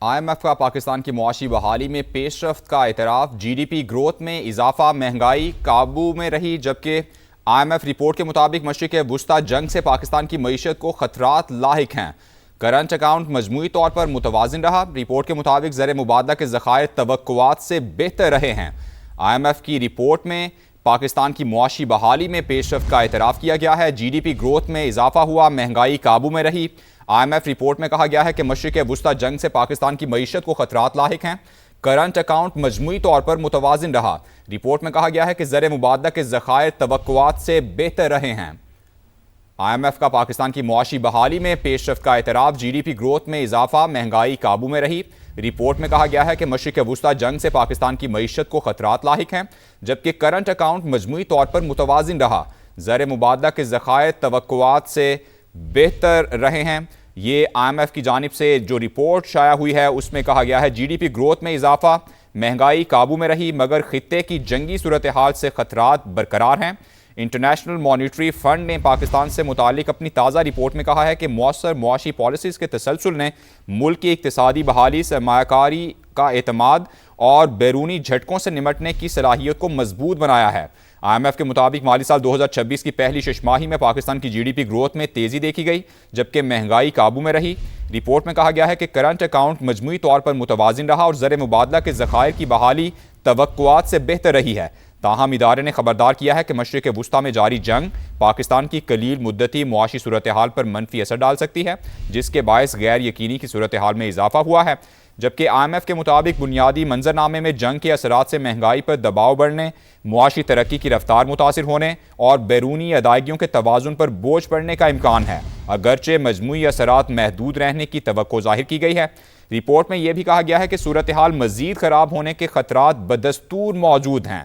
IMF کا پاکستان کی معاشی بحالی میں پیش رفت کا اعتراف، جی ڈی پی گروتھ میں اضافہ، مہنگائی قابو میں رہی، جبکہ IMF رپورٹ کے مطابق مشرق وسطی جنگ سے پاکستان کی معیشت کو خطرات لاحق ہیں۔ کرنٹ اکاؤنٹ مجموعی طور پر متوازن رہا، رپورٹ کے مطابق زر مبادلہ کے ذخائر توقعات سے بہتر رہے ہیں۔ IMF کی رپورٹ میں پاکستان کی معاشی بحالی میں پیش رفت کا اعتراف کیا گیا ہے، جی ڈی پی گروتھ میں اضافہ ہوا، مہنگائی قابو میں رہی۔ IMF رپورٹ میں کہا گیا ہے کہ مشرق وسطی جنگ سے پاکستان کی معیشت کو خطرات لاحق ہیں۔ کرنٹ اکاؤنٹ مجموعی طور پر متوازن رہا، رپورٹ میں کہا گیا ہے کہ زر مبادلہ کے ذخائر توقعات سے بہتر رہے ہیں۔ IMF کا پاکستان کی معاشی بحالی میں پیش رفت کا اعتراف، جی ڈی پی گروتھ میں اضافہ، مہنگائی قابو میں رہی۔ رپورٹ میں کہا گیا ہے کہ مشرق وسطی جنگ سے پاکستان کی معیشت کو خطرات لاحق ہیں، جبکہ کرنٹ اکاؤنٹ مجموعی طور پر متوازن رہا، زر مبادلہ کے ذخائر توقعات سے بہتر رہے ہیں۔ یہ IMF کی جانب سے جو رپورٹ شائع ہوئی ہے اس میں کہا گیا ہے جی ڈی پی گروتھ میں اضافہ، مہنگائی قابو میں رہی، مگر خطے کی جنگی صورتحال سے خطرات برقرار ہیں۔ انٹرنیشنل مانیٹری فنڈ نے پاکستان سے متعلق اپنی تازہ رپورٹ میں کہا ہے کہ مؤثر معاشی پالیسیز کے تسلسل نے ملک کی اقتصادی بحالی، سرمایہ کاری کا اعتماد اور بیرونی جھٹکوں سے نمٹنے کی صلاحیت کو مضبوط بنایا ہے۔ IMF کے مطابق مالی سال 2026 کی پہلی شش ماہی میں پاکستان کی جی ڈی پی گروتھ میں تیزی دیکھی گئی، جبکہ مہنگائی قابو میں رہی۔ رپورٹ میں کہا گیا ہے کہ کرنٹ اکاؤنٹ مجموعی طور پر متوازن رہا اور زر مبادلہ کے ذخائر کی بحالی توقعات سے بہتر رہی ہے۔ تاہم ادارے نے خبردار کیا ہے کہ مشرق وسطی میں جاری جنگ پاکستان کی قلیل مدتی معاشی صورتحال پر منفی اثر ڈال سکتی ہے، جس کے باعث غیر یقینی کی صورتحال میں اضافہ ہوا ہے۔ جبکہ IMF کے مطابق بنیادی منظرنامے میں جنگ کے اثرات سے مہنگائی پر دباؤ بڑھنے، معاشی ترقی کی رفتار متاثر ہونے اور بیرونی ادائیگیوں کے توازن پر بوجھ پڑنے کا امکان ہے، اگرچہ مجموعی اثرات محدود رہنے کی توقع ظاہر کی گئی ہے۔ رپورٹ میں یہ بھی کہا گیا ہے کہ صورتحال مزید خراب ہونے کے خطرات بدستور موجود ہیں۔